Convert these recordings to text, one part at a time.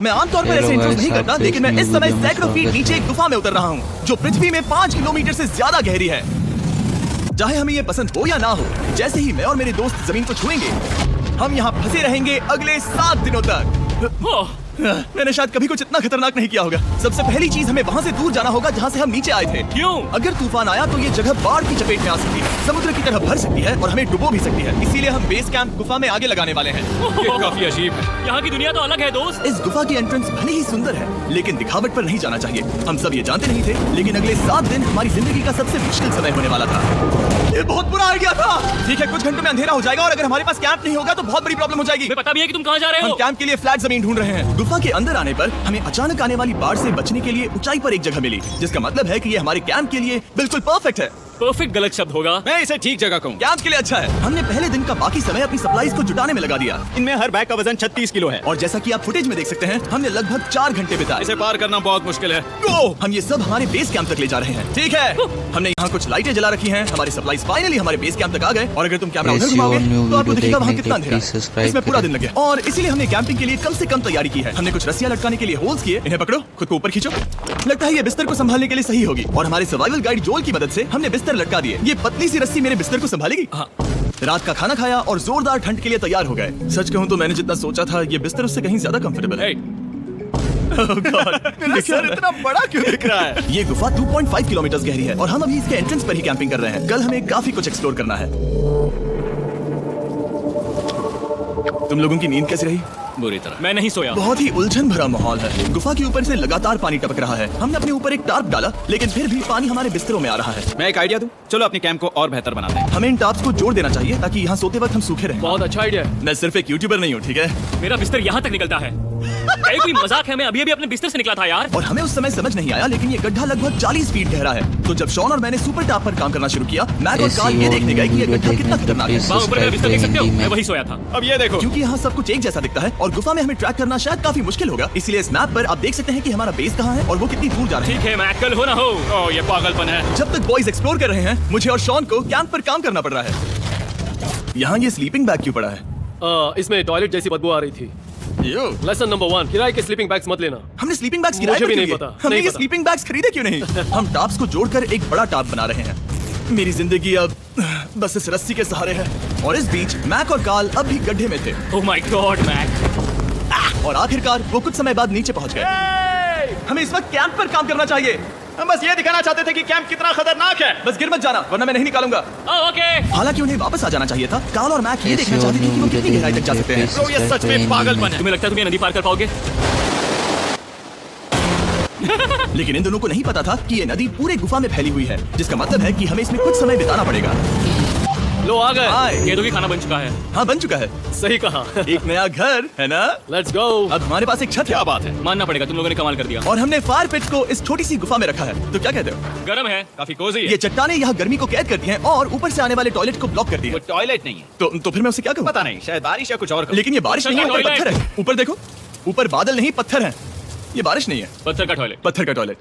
मैं आमतौर पर ऐसे इंट्रोस नहीं करता, लेकिन मैं इस समय सैकड़ों फीट नीचे एक गुफा में उतर रहा हूँ जो पृथ्वी में 5 किलोमीटर से ज्यादा गहरी है। चाहे हमें ये पसंद हो या ना हो, जैसे ही मैं और मेरे दोस्त जमीन को छुएंगे, हम यहाँ फंसे रहेंगे अगले 7 दिनों तक। मैंने शायद कभी कुछ इतना खतरनाक नहीं किया होगा। सबसे पहली चीज, हमें वहाँ से दूर जाना होगा जहाँ से हम नीचे आए थे। क्यों? अगर तूफान आया तो ये जगह बाढ़ की चपेट में आ सकती है, समुद्र की तरह भर सकती है और हमें डुबो भी सकती है। इसीलिए हम बेस कैंप गुफा में आगे लगाने वाले हैं। ये काफी अजीब है। यहाँ की दुनिया तो अलग है दोस्त। इस गुफा की एंट्रेंस भले ही सुंदर है, लेकिन दिखावट पर नहीं जाना चाहिए। हम सब ये जानते नहीं थे, लेकिन अगले 7 दिन हमारी जिंदगी का सबसे मुश्किल समय होने वाला था। ये बहुत बुरा आइडिया था। ठीक है, कुछ घंटों में अंधेरा हो जाएगा और अगर हमारे पास कैंप नहीं होगा तो बहुत बड़ी प्रॉब्लम हो जाएगी। मुझे पता भी है कि तुम कहाँ जा रहे हम हो। कैंप के लिए फ्लैट जमीन ढूंढ रहे हैं। गुफा के अंदर आने पर हमें अचानक आने वाली बाढ़ से बचने के लिए ऊंचाई पर एक जगह मिली, जिसका मतलब है कि ये हमारे कैंप के लिए बिल्कुल परफेक्ट है। परफेक्ट गलत शब्द होगा। मैं इसे ठीक जगह कहूँ। कैंप के लिए अच्छा है। हमने पहले दिन का बाकी समय अपनी सप्लाईज को जुटाने में लगा दिया। इनमें हर बैग का वजन 36 किलो है और जैसा कि आप फुटेज में देख सकते हैं, हमने लगभग 4 घंटे बिताए। इसे पार करना बहुत मुश्किल है। हम ये सब हमारे बेस कैंप तक ले जा रहे हैं। ठीक है, हमने यहाँ कुछ लाइटें जला रखी हैं। हमारी सप्लाईज फाइनली हमारे बेस कैंप तक आ गए और अगर तुम कैमरा उधर घुमाओगे तो आपको दिखेगा वहाँ कितना अंधेरा है। इसमें पूरा दिन लग गया और इसीलिए हमने कैंपिंग के लिए कम से कम तैयारी की है। हमने कुछ रस्सियां लटकाने के लिए होल्स किए। इन्हें पकड़ो, खुद को ऊपर खींचो। लगता है ये बिस्तर को संभालने के लिए सही होगी और हमारे सर्वाइवल गाइड जोल की मदद से हमने बिस्तर लटका दिए। ये पतली सी रस्सी मेरे बिस्तर को संभालेगी। रात का खाना खाया और जोरदार ठंड के लिए तैयार हो गए। सच कहूँ तो मैंने जितना सोचा था, ये बिस्तर उससे कहीं ज्यादा कंफर्टेबल है। Oh God, मेरा सर इतना बड़ा क्यों दिख रहा है? ये गुफा 2.5 किलोमीटर गहरी है और हम अभी इसके एंट्रेंस पर ही कैंपिंग कर रहे हैं। कल हमें काफी कुछ एक्सप्लोर करना है। तुम लोगों की नींद कैसी रही? बुरी तरह। मैं नहीं सोया। बहुत ही उलझन भरा माहौल है। गुफा के ऊपर से लगातार पानी टपक रहा है। हमने अपने ऊपर एक टार्प डाला, लेकिन फिर भी पानी हमारे बिस्तरों में आ रहा है। मैं एक आइडिया दूं? चलो अपने कैंप को और बेहतर बनाते हैं। हमें इन टार्प्स को जोड़ देना चाहिए ताकि यहाँ सोते वक्त हम सूखे रहें। बहुत अच्छा आइडिया है। मैं सिर्फ एक यूट्यूबर नहीं हूँ, ठीक है? मेरा बिस्तर यहाँ तक निकलता है। क्या कोई मजाक है? मैं अभी अभी अपने बिस्तर से निकला था यार। और हमें उस समय समझ नहीं आया, लेकिन ये गड्ढा लगभग 40 फीट गहरा है। तो जब शॉन और मैंने सुपर टॉप पर काम करना शुरू किया, मैक और कार्ल ये देखने गए कि ये गड्ढा कितना खतरनाक है। वहाँ ऊपर मेरा बिस्तर देख सकते हो? मैं वही सोया था। अब ये देखो, क्योंकि यहाँ सब कुछ एक जैसा दिखता है और गुफा में हमें ट्रैक करना शायद काफी मुश्किल होगा, इसलिए इस मैप पर आप देख सकते हैं कि हमारा बेस कहाँ है और वो कितनी दूर जा रहा है। ठीक है, मैं कल हो ना हो। ओह ये पागलपन है। जब तक बॉयज एक्सप्लोर कर रहे हैं, मुझे और शॉन को कैंप पर काम करना पड़ रहा है। यहाँ ये स्लीपिंग बैग क्यों पड़ा है? इसमें टॉयलेट जैसी बदबू आ रही थी। लेसन नंबर 1, किराए के स्लीपिंग बैग्स मत लेना। हमने स्लीपिंग बैग्स किराए मुझे पर भी क्यों नहीं लिए? पता, हमने नहीं ये पता। स्लीपिंग बैग्स खरीदे क्यों नहीं? हम टाप्स को जोड़कर एक बड़ा टाप बना रहे हैं। मेरी जिंदगी अब बस इस रस्सी के सहारे है और इस बीच मैक और कार्ल अब भी गड्ढे में थे। Oh my god Mac. और आखिरकार वो कुछ समय बाद नीचे पहुंच गए। हमें इस वक्त कैंप पर काम करना चाहिए। हम बस ये दिखाना चाहते थे कि कैंप कितना खतरनाक है। बस गिर मत जाना, वरना मैं नहीं निकालूंगा। ओके। हालांकि उन्हें वापस आ जाना चाहिए था। कार्ल और मैक ये देखना चाहते थे कि वो कितनी गहराई तक जा सकते हैं। तो ये सच में पागलपन है। तुम्हें लगता है तुम ये नदी पार कर पाओगे? लेकिन इन दोनों को नहीं पता था कि ये नदी पूरे गुफा में फैली हुई है, जिसका मतलब है कि हमें इसमें कुछ समय बिताना पड़ेगा। लो आ गए। हाय। ये तो भी खाना बन चुका है। हाँ, बन चुका है। सही कहा। एक नया घर है ना? Let's go. अब हमारे पास एक छत है। क्या बात है। मानना पड़ेगा, तुम लोगों ने कमाल कर दिया। और हमने फायर पिट को इस छोटी सी गुफा में रखा है। तो क्या कहते हो? गर्म है। काफी कोजी है। ये चट्टाने यहाँ गर्मी को कैद करती हैं और ऊपर से आने वाले टॉयलेट को ब्लॉक करती वो हैं। टॉयलेट नहीं है। तो फिर मैं उसे क्या कहूँ? पता नहीं, शायद बारिश या कुछ और। लेकिन ये बारिश नहीं है, ऊपर पत्थर है। ऊपर देखो, ऊपर बादल नहीं पत्थर है। ये बारिश नहीं है, पत्थर का टॉयलेट। पत्थर का टॉयलेट।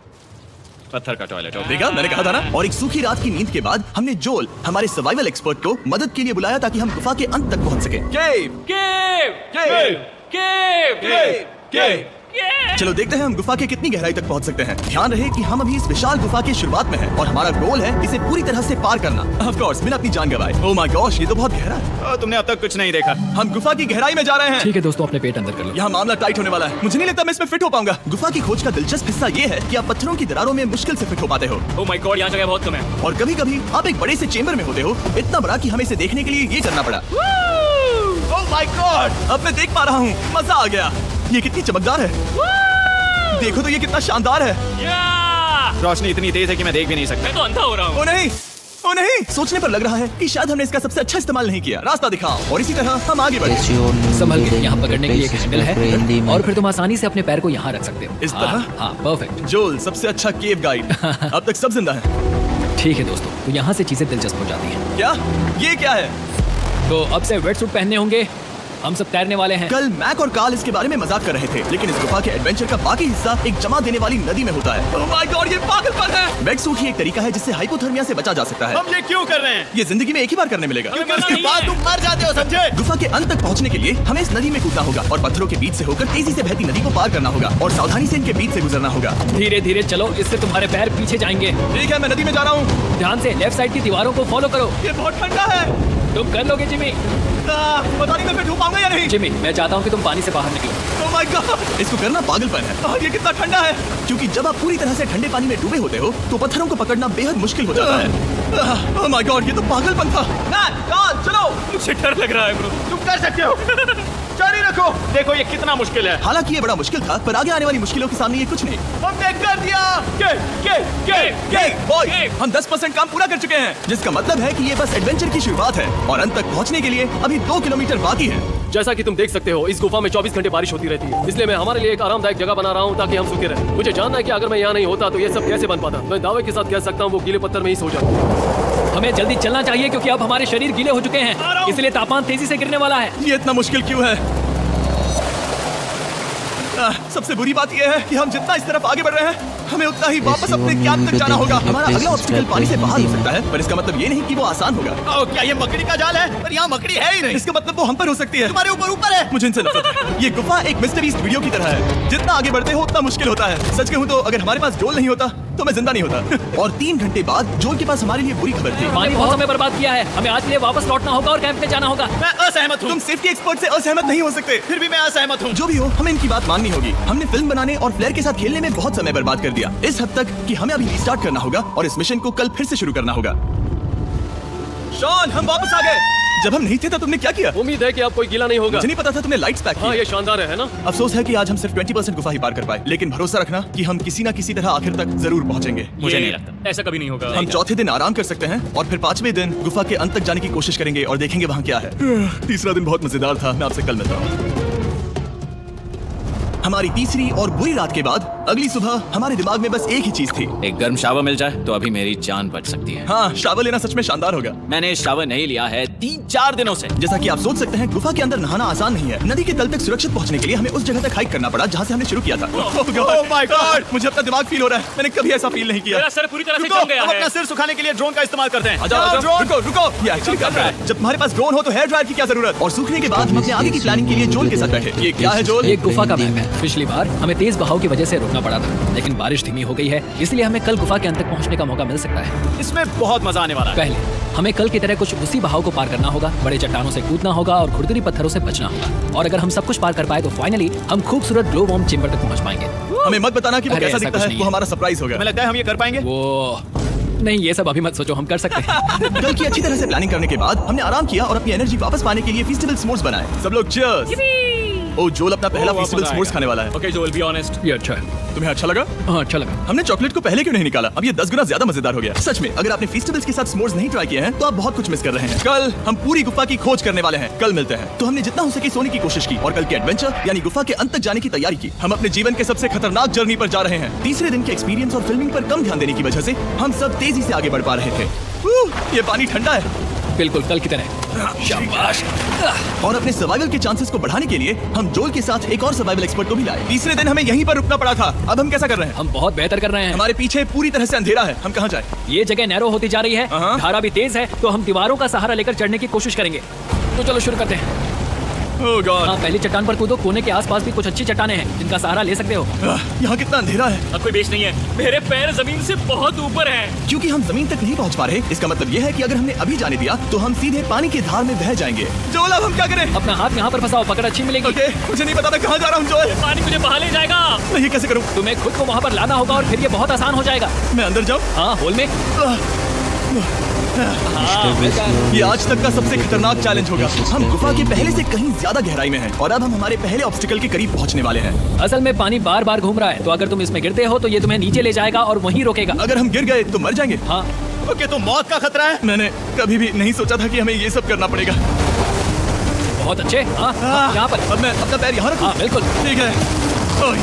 पत्थर का टॉयलेट। देखा, मैंने कहा था ना। और एक सूखी रात की नींद के बाद हमने जोल, हमारे सर्वाइवल एक्सपर्ट को मदद के लिए बुलाया ताकि हम गुफा के अंत तक पहुंच सके। केव, केव, केव, केव, केव, केव। केव। चलो देखते हैं हम गुफा के कितनी गहराई तक पहुंच सकते हैं। ध्यान रहे कि हम अभी इस विशाल गुफा की शुरुआत में हैं और हमारा गोल है इसे पूरी तरह से पार करना। ऑफ कोर्स, बिना अपनी जान गंवाए। ओह माय गॉश, ये तो बहुत गहरा है। तुमने अब तक कुछ नहीं देखा। हम गुफा की गहराई में जा रहे हैं। ठीक है दोस्तों, अपने पेट अंदर कर लो। यहाँ मामला टाइट होने वाला है। मुझे नहीं लगता मैं इसमें फिट हो पाऊंगा। गुफा की खोज का दिलचस्प हिस्सा ये है कि आप पत्थरों की दरारों में मुश्किल से फिट हो पाते हो ओह माय गॉड, यहाँ जगह बहुत कम है। और कभी कभी आप एक बड़े से चेंबर में होते हो, इतना बड़ा कि हमें इसे देखने के लिए ये करना पड़ा। ओह माय गॉड, अब मैं देख पा रहा हूँ। मजा आ गया। ये कितनी चमकदार है। देखो तो ये कितना शानदार है। या! रोशनी इतनी तेज है कि मैं देख भी नहीं सकता। मैं तो अंधा हो रहा हूँ। ओ नहीं, ओ नहीं। सोचने पर लग रहा है कि शायद हमने इसका सबसे अच्छा इस्तेमाल नहीं किया। रास्ता दिखाओ। और इसी तरह हम आगे बढ़े। संभल के, यहाँ पकड़ने के लिए एक हैंडल है और फिर तुम आसानी से अपने पैर को यहाँ रख सकते हो। इस तरह? हाँ, परफेक्ट। जोल, सबसे अच्छा केव गाइड। अब तक सब जिंदा है। ठीक है दोस्तों, तो यहाँ से चीजें दिलचस्प हो जाती हैं। क्या? ये क्या है? तो अब से वेट सूट पहनने होंगे, हम सब तैरने वाले हैं। कल मैक और कार्ल इसके बारे में मजाक कर रहे थे, लेकिन इस गुफा के एडवेंचर का बाकी हिस्सा एक जमा देने वाली नदी में होता है। ओह माय गॉड, ये पागलपन है। वेट सूट ही एक तरीका है जिससे हाइपोथर्मिया से बचा जा सकता है। हम ये क्यों कर रहे हैं? ये जिंदगी में एक ही बार करने मिलेगा, क्योंकि उसके बाद तुम मर जाते हो, समझे? गुफा के अंत तक पहुंचने के लिए हमें इस नदी में कूदना होगा और पत्थरों के बीच से होकर तेजी से बहती नदी को पार करना होगा और सावधानी से इनके बीच से गुजरना होगा। धीरे धीरे चलो, इससे तुम्हारे पैर पीछे जाएंगे। ठीक है, मैं नदी में जा रहा हूँ। ध्यान से लेफ्ट साइड की दीवारों को फॉलो करो। ये बहुत ठंडा है। तुम कर लोगे जिमी। पता नहीं मैं फिर डूब पाऊंगा या नहीं। जिमी, मैं चाहता हूँ कि तुम पानी से बाहर निकलो। ओह माय गॉड, इसको करना पागलपन है। और ये कितना ठंडा है, क्योंकि जब आप पूरी तरह से ठंडे पानी में डूबे होते हो तो पत्थरों को पकड़ना बेहद मुश्किल हो जाता है। ओह माय गॉड, ये तो पागलपन था। चलो, मुझे डर लग रहा है ब्रो। तुम कर सकते हो। जारी रखो। देखो ये कितना मुश्किल है। हालांकि ये बड़ा मुश्किल था, पर आगे आने वाली मुश्किलों के सामने ये कुछ नहीं। हमने कर दिया। बॉय, हम 10% काम पूरा कर चुके हैं, जिसका मतलब है कि ये बस एडवेंचर की शुरुआत है और अंत तक पहुंचने के लिए अभी 2 किलोमीटर बाकी है। जैसा कि तुम देख सकते हो, इस गुफा में 24 घंटे बारिश होती रहती है, इसलिए मैं हमारे लिए एक आरामदायक जगह बना रहा हूँ ताकि हम सूखे रहें। मुझे जानना है कि अगर मैं यहाँ नहीं होता तो ये सब कैसे बन पाता। मैं दावे के साथ कह सकता हूँ वो गीले पत्थर में ही सो जाता। हमें जल्दी चलना चाहिए क्योंकि अब हमारे शरीर गीले हो चुके हैं, इसलिए तापमान तेजी से गिरने वाला है। ये इतना मुश्किल क्यों है? सबसे बुरी बात यह है कि हम जितना इस तरफ आगे बढ़ रहे हैं, हमें उतना ही वापस अपने कैंप तक जाना होगा। हमारा अगला ऑब्स्टिकल पानी से बाहर हो सकता है, पर इसका मतलब ये नहीं कि वो आसान होगा। क्या ये मकड़ी का जाल है? पर यहाँ मकड़ी है ही नहीं। इसका मतलब वो हम पर हो सकती है। तुम्हारे ऊपर है। मुझे इनसे नफरत है। ये गुफा एक मिस्टरीज वीडियो की तरह है, जितना आगे बढ़ते हो उतना मुश्किल होता है। सच कहूँ तो अगर हमारे पास जोल नहीं होता तो मैं जिंदा नहीं होता। और 3 घंटे बाद जोल के पास हमारे लिए बुरी खबर थी। पानी बहुत समय बर्बाद किया है, हमें आज के लिए वापस लौटना होगा और कैंप में जाना होगा। मैं असहमत हूँ। तुम सेफ्टी एक्सपर्ट से असहमत नहीं हो सकते। फिर भी मैं असहमत हूँ। जो भी हो, हमें इनकी बात माननी होगी। हमने फिल्म बनाने और फ्लेयर के साथ खेलने में बहुत समय बर्बाद कर दिया, इस हद तक कि हमें अभी रिस्टार्ट करना होगा और इस मिशन को कल फिर से शुरू करना होगा। शॉन, हम वापस आ गए। जब हम नहीं थे तब तुमने क्या किया? उम्मीद है कि अब कोई गीला नहीं होगा। मुझे नहीं पता था तुमने लाइट्स पैक हाँ, की। ये शानदार है ना? अफसोस है कि आज हम सिर्फ 20% गुफा ही पार कर पाए, लेकिन भरोसा रखना कि हम किसी न किसी तरह आखिर तक जरूर पहुंचेंगे। मुझे नहीं लगता। ऐसा कभी नहीं होगा। हम चौथे दिन आराम कर सकते हैं और फिर 5वें दिन गुफा के अंत तक जाने की कोशिश करेंगे और देखेंगे वहाँ क्या है। तीसरा दिन बहुत मजेदार था। मैं आपसे कल मिलता हूँ। हमारी तीसरी और बुरी रात के बाद अगली सुबह हमारे दिमाग में बस एक ही चीज थी। एक गर्म शावर मिल जाए तो अभी मेरी जान बच सकती है। हाँ, शावर लेना सच में शानदार होगा। मैंने शावर नहीं लिया है 3-4 दिनों से। जैसा कि आप सोच सकते हैं, गुफा के अंदर नहाना आसान नहीं है। नदी के तल तक सुरक्षित पहुंचने के लिए हमें उस जगह तक हाइक करना पड़ा जहाँ से हमने शुरू किया था। Oh my God! मुझे अपना दिमाग फील हो रहा है। मैंने कभी ऐसा फील नहीं किया। मेरा सर पूरी तरह से रुको, जम गया हम है। अपना सिर सुखाने के लिए ड्रोन का इस्तेमाल करते हैं। रुको रुको, ये एक्चुअली काम कर रहा है। जब तुम्हारे पास ड्रोन हो तो हेयर ड्रायर की क्या जरूरत? और सूखने के बाद हम अपने आगे की प्लानिंग के लिए जोल के साथ बैठे। ये क्या है जोल? एक गुफा का मैप है। पिछली बार हमें तेज बहाव की वजह से रुकना पड़ा था, लेकिन बारिश धीमी हो गई है, इसलिए हमें कल गुफा के अंत तक पहुंचने का मौका मिल सकता है। इसमें बहुत मजा आने वाला है। पहले हमें कल की तरह कुछ उसी बहाव को पार करना होगा, बड़े चट्टानों से कूदना होगा और खुरदरी पत्थरों से बचना होगा। और अगर हम सब कुछ पार कर पाए तो फाइनली हम खूबसूरत ग्लो वार्म चेंबर तक पहुंच पाएंगे। हमें मत बताना कि वो अरे, कैसा ऐसा दिखता कुछ है। नहीं वो है। हमारा सरप्राइज होगा। हमें लगता है हम ये कर पाएंगे। वो नहीं, ये सब अभी मत सोचो, हम कर सकते हैं। कल की अच्छी तरह से प्लानिंग करने के बाद हमने आराम किया और अपनी एनर्जी वापस पाने के लिए फेस्टिवल स्मोर्स बनाए। सब लोग चीयर्स। ओ, जोल अपना पहला फेस्टिवल स्मोर्स खाने वाला है। ओके जोल, बी ऑनेस्ट, ये अच्छा है। तुम्हें अच्छा लगा? हाँ, अच्छा लगा। हमने चॉकलेट को पहले क्यों नहीं निकाला? अब ये 10 गुना ज्यादा मजेदार हो गया। सच में, अगर आपने फेस्टिवल्स के साथ स्मोर्स नहीं ट्राई किए हैं तो आप बहुत कुछ मिस कर रहे हैं। कल हम पूरी गुफा की खोज करने वाले हैं। कल मिलते हैं। तो हमने जितना हो सके सोने की कोशिश की और कल के एडवेंचर यानी गुफा के अंत तक जाने की तैयारी की। हम अपने जीवन के सबसे खतरनाक जर्नी पर जा रहे हैं। तीसरे दिन के एक्सपीरियंस और फिल्मिंग पर कम ध्यान देने की वजह से हम सब तेजी से आगे बढ़ पा रहे थे। ये पानी ठंडा है। बिल्कुल कल की तरह। शाबाश। और अपने सर्वाइवल के चांसेस को बढ़ाने के लिए हम जोल के साथ एक और सर्वाइवल एक्सपर्ट को भी लाए। तीसरे दिन हमें यहीं पर रुकना पड़ा था। अब हम कैसा कर रहे हैं? हम बहुत बेहतर कर रहे हैं। हमारे पीछे पूरी तरह से अंधेरा है। हम कहाँ जाए? ये जगह नैरो होती जा रही है, हाँ। धारा भी तेज है, तो हम दीवारों का सहारा लेकर चढ़ने की कोशिश करेंगे। तो चलो शुरू करते हैं। ओह गॉड। हाँ, पहली चट्टान पर कूदो। कोने के आसपास भी कुछ अच्छी चट्टानें हैं जिनका सहारा ले सकते हो। यहाँ कितना अंधेरा है। अब कोई बेच नहीं है, मेरे पैर जमीन से बहुत ऊपर हैं। क्योंकि हम जमीन तक नहीं पहुँच पा रहे, इसका मतलब ये है कि अगर हमने अभी जाने दिया तो हम सीधे पानी की धार में बह जाएंगे। जोल, अब हम क्या करें? अपना हाथ यहाँ पर फंसाओ, पकड़ अच्छी मिलेगी। ओके, मुझे नहीं पता मैं कहाँ जा रहा हूँ जोल। पानी मुझे बाहर ले जाएगा। मैं ये कैसे करूँ? तुम्हें खुद को वहाँ पर लाना होगा और फिर ये बहुत आसान हो जाएगा। मैं अंदर जाऊँ? हाँ, होल में। ये आज तक का सबसे खतरनाक चैलेंज होगा। हम गुफा के पहले से कहीं ज्यादा गहराई में हैं और अब हम हमारे पहले ऑब्स्टिकल के करीब पहुंचने वाले हैं। असल में पानी बार बार घूम रहा है, तो अगर तुम इसमें गिरते हो तो ये तुम्हें नीचे ले जाएगा और वहीं रोकेगा। अगर हम गिर गए तो मर जाएंगे। हाँ, ओके, तो मौत का खतरा है। मैंने कभी भी नहीं सोचा था कि हमें ये सब करना पड़ेगा। बहुत अच्छे। हाँ, यहाँ पर। अब मैं अपना पैर यहाँ रखूं? हाँ, बिल्कुल। ठीक है। ओह,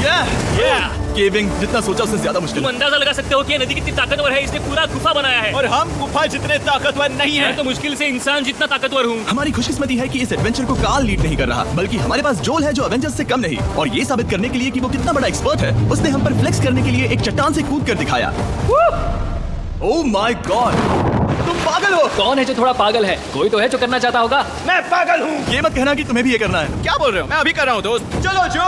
केविंग जितना सोचा उससे ज्यादा मुश्किल तुम है। अंदाजा लगा सकते हो कि ये नदी कितनी ताकतवर है। इसने पूरा गुफा बनाया है। और हम गुफा जितने ताकतवर नहीं मैं है। तो मुश्किल से इंसान जितना ताकतवर हूँ। हमारी खुशकिस्मती है कि इस एडवेंचर को काल लीड नहीं कर रहा, बल्कि हमारे पास जोल है जो एवेंजर्स से कम नहीं। और ये साबित करने के लिए कि वो कितना बड़ा एक्सपर्ट है, उसने हम पर फ्लेक्स करने के लिए एक चट्टान से कूद कर दिखाया। ओह माय गॉड, तुम पागल हो। कौन है जो थोड़ा पागल है? कोई तो है जो करना चाहता होगा। मैं पागल हूँ। ये मत कहना कि तुम्हें भी ये करना है। क्या बोल रहे हो? मैं अभी कर रहा हूँ दोस्त। चलो जो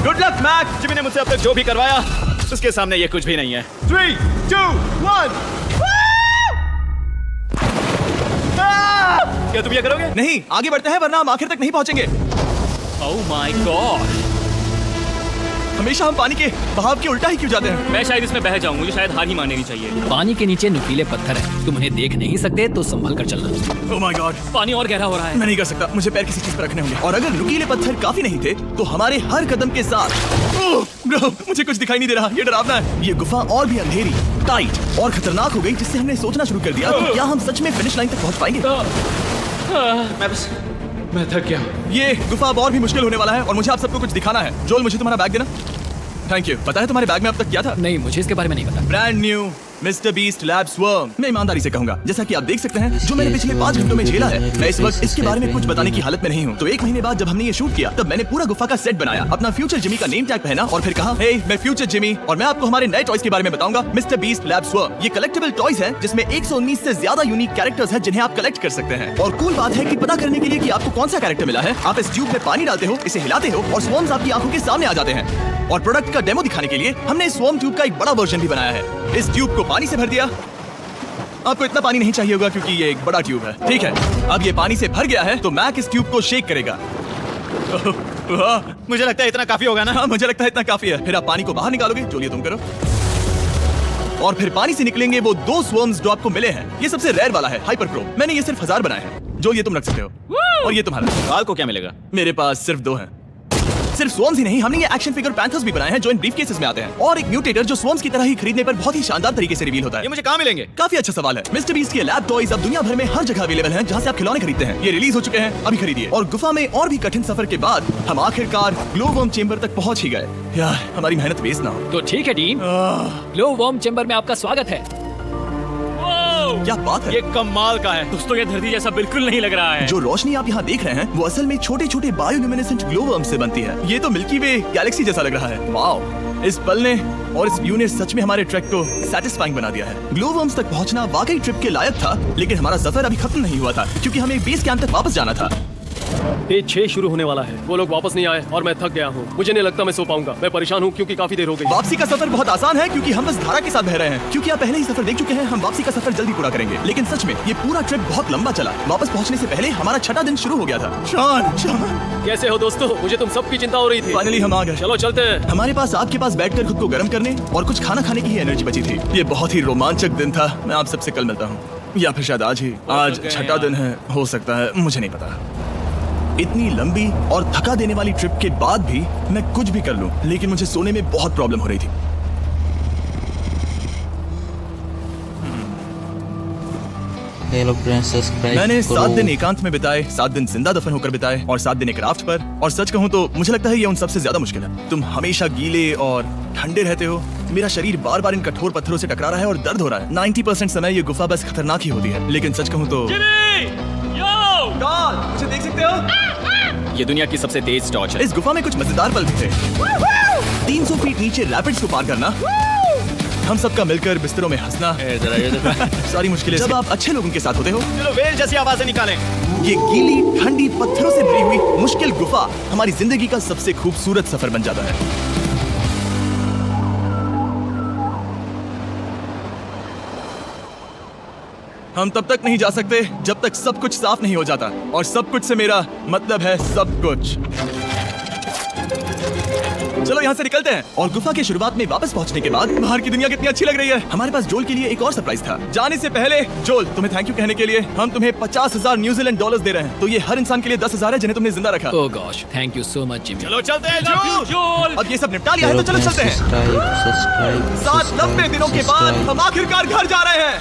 गुड लक मैक। जिमी ने मुझसे अब तक जो भी करवाया उसके सामने ये कुछ भी नहीं है। 3, 2, 1। क्या तुम ये करोगे? नहीं, आगे बढ़ते हैं वरना हम आखिर तक नहीं पहुंचेंगे। ओह माय गॉड, हमेशा हम पानी के बहाव के उल्टा ही क्यों जाते हैं? मैं शायद इसमें बह जाऊँ। मुझे शायद हार ही मान लेनी चाहिए। पानी के नीचे नुकीले पत्थर है, तुम उन्हें देख नहीं सकते तो संभल कर चलना। ओह माय गॉड, पानी और गहरा हो रहा है। मैं नहीं कर सकता, मुझे पैर किसी चीज पर रखने होंगे। और अगर नुकीले पत्थर काफी नहीं थे तो हमारे हर कदम के साथ ब्रो, मुझे कुछ दिखाई नहीं दे रहा, ये डरावना है। ये गुफा और भी अंधेरी, टाइट और खतरनाक हो गई, जिससे हमने सोचना शुरू कर दिया कि क्या हम सच में फिनिश लाइन तक पहुंच पाएंगे। मैं थक गया। ये गुफा अब और भी मुश्किल होने वाला है और मुझे आप सबको कुछ दिखाना है। जोल, मुझे तुम्हारा बैग देना। Thank you. पता है तुम्हारे बैग में अब तक क्या था? नहीं, मुझे इसके बारे में नहीं पता। Brand new mister beast lab swarm. मैं ईमानदारी से कहूंगा, जैसा कि आप देख सकते हैं, जो मैंने पिछले 5 घंटों में झेला है, मैं इस वक्त इसके बारे में कुछ बताने की हालत में नहीं हूँ। तो 1 महीने बाद जब हमने ये शूट किया, तब मैंने पूरा गुफा का सेट बनाया, अपना फ्यूचर जिमी का नेम टैग पहना और फिर कहा, हे मैं फ्यूचर जिमी और मैं आपको हमारे नए टॉयज के बारे में बताऊंगा, मिस्टर बीस्ट लैब स्वर्म। ये कलेक्टेबल टॉयज हैं जिसमें 119 से ज्यादा यूनिक कैरेक्टर्स हैं जिन्हें आप कलेक्ट कर सकते हैं। और कूल बात है कि पता करने के लिए कि आपको कौन सा कैरेक्टर मिला है, आप इस ट्यूब में पानी डालते हो, इसे हिलाते हो और स्वॉर्म्स आपकी आंखों के सामने आ जाते हैं। और प्रोडक्ट का डेमो दिखाने के लिए हमने स्वॉर्म ट्यूब का एक बड़ा वर्जन भी बनाया है। इस ट्यूब को पानी से भर दिया। आपको इतना पानी नहीं चाहिए होगा क्योंकि ये एक बड़ा ट्यूब है, ठीक है। अब ये पानी से भर गया है तो मैक इस ट्यूब को शेक करेगा। मुझे लगता है इतना काफी होगा ना? हाँ, मुझे लगता है इतना काफी है। फिर आप पानी को बाहर निकालोगे, जो लिए तुम करो। और फिर पानी से निकलेंगे वो 2 स्वर्म्स जो आपको मिले हैं। ये सबसे रेयर वाला है, हाइपर प्रो। मैंने ये सिर्फ 1000 बनाए हैं। जो ये तुम रख सकते हो। और ये तुम्हारा। काल को क्या मिलेगा? मेरे पास सिर्फ 2 हैं। सिर्फ स्वॉर्म्स ही नहीं, हमने ये एक्शन फिगर पैंथर्स भी बनाए हैं जो इन ब्रीफकेसेस में आते हैं। और एक म्यूटेटर जो स्वॉर्म्स की तरह ही खरीदने पर बहुत ही शानदार तरीके से रिवील होता है। ये मुझे कहाँ मिलेंगे? काफी अच्छा सवाल है। मिस्टर बीस्ट के लैब टॉयज अब दुनिया भर में हर जगह अवेलेबल हैं जहाँ से आप खिलौने खरीदते हैं। ये रिलीज हो चुके हैं, अभी खरीदिए। और गुफा में और भी कठिन सफर के बाद हम आखिरकार ग्लो वर्म चेंबर तक पहुंच ही गए। यार, हमारी मेहनत वेस्ट ना हो। तो ठीक है टीम, ग्लो वर्म चेंबर में आपका स्वागत है। क्या बात है, ये कमाल का है। दोस्तों ये धरती जैसा बिल्कुल नहीं लग रहा है। जो रोशनी आप यहाँ देख रहे हैं वो असल में छोटे छोटे बायोल्यूमिनेसेंट ग्लो वर्म से बनती है। ये तो मिल्की वे गैलेक्सी जैसा लग रहा है। वाओ, इस पल ने और इस व्यू ने सच में हमारे ट्रैक को सैटिस्फाइंग बना दिया है। ग्लो वर्म्स तक पहुंचना वाकई ट्रिप के लायक था, लेकिन हमारा सफर अभी खत्म नहीं हुआ था क्योंकि हमें बेस कैंप तक वापस जाना था। डे 6 शुरू होने वाला है। वो लोग वापस नहीं आए और मैं थक गया हूँ। मुझे नहीं लगता मैं सो पाऊंगा। मैं परेशान हूँ क्योंकि काफी देर हो गई। वापसी का सफर बहुत आसान है क्योंकि हम बस धारा के साथ बह रहे हैं। क्योंकि आप पहले ही सफर देख चुके हैं, हम वापसी का सफर जल्दी पूरा करेंगे। लेकिन सच में ये पूरा ट्रिप बहुत लंबा चला। वापस पहुंचने से पहले हमारा 6वां दिन शुरू हो गया था। शान, कैसे हो दोस्तों? मुझे तुम सबकी चिंता हो रही थी। फाइनली हम आ गए। चलो चलते हैं। हमारे पास आपके पास बैठकर खुद को गर्म करने और कुछ खाना खाने की ही एनर्जी बची थी। ये बहुत ही रोमांचक दिन था। मैं आप सबसे कल मिलता हूँ, या फिर शायद आज ही। आज 6वां दिन है, हो सकता है, मुझे नहीं पता। इतनी लंबी और थका देने वाली ट्रिप के बाद भी मैं कुछ भी कर लूं, लेकिन मुझे सोने में बहुत प्रॉब्लम हो रही थी। मैंने 7 दिन एकांत में बिताए, 7 दिन जिंदा दफन होकर बिताए और 7 दिन एक राफ्ट पर। और सच कहूं तो मुझे लगता है ये उन सबसे ज्यादा मुश्किल है। तुम हमेशा गीले और ठंडे रहते हो। मेरा शरीर बार बार इन कठोर पत्थरों से टकरा रहा है और दर्द हो रहा है। 90% समय ये गुफा बस खतरनाक ही होती है। लेकिन सच कहूं तो मुझे देख सकते हो, ये दुनिया की सबसे तेज टॉर्च है। इस गुफा में कुछ मजेदार पल भी थे। 300 फीट नीचे रैपिड्स को पार करना, हम सबका मिलकर बिस्तरों में हंसना, सारी मुश्किलें जब आप अच्छे लोगों के साथ होते हो। चलो वेल जैसी आवाजें निकालें। ये गीली ठंडी पत्थरों से भरी हुई मुश्किल गुफा हमारी जिंदगी का सबसे खूबसूरत सफर बन जाता है। हम तब तक नहीं जा सकते जब तक सब कुछ साफ नहीं हो जाता। और सब कुछ से मेरा मतलब है सब कुछ। चलो यहाँ से निकलते हैं। और गुफा के शुरुआत में वापस पहुंचने के बाद बाहर की दुनिया कितनी अच्छी लग रही है। हमारे पास जोल के लिए एक और सरप्राइज था। जाने से पहले जोल, तुम्हें थैंक यू कहने के लिए हम तुम्हें 50,000 न्यूजीलैंड डॉलर्स दे रहे हैं। तो ये हर इंसान के लिए 10,000 है जिन्हें तुमने जिंदा रखा। Oh gosh, thank you so much Jimmy. चलो चलते हैं जोल। अब ये सब निपटा लिया है तो चलो चलते हैं। 7 लंबे दिनों के बाद हम आखिरकार घर जा रहे हैं।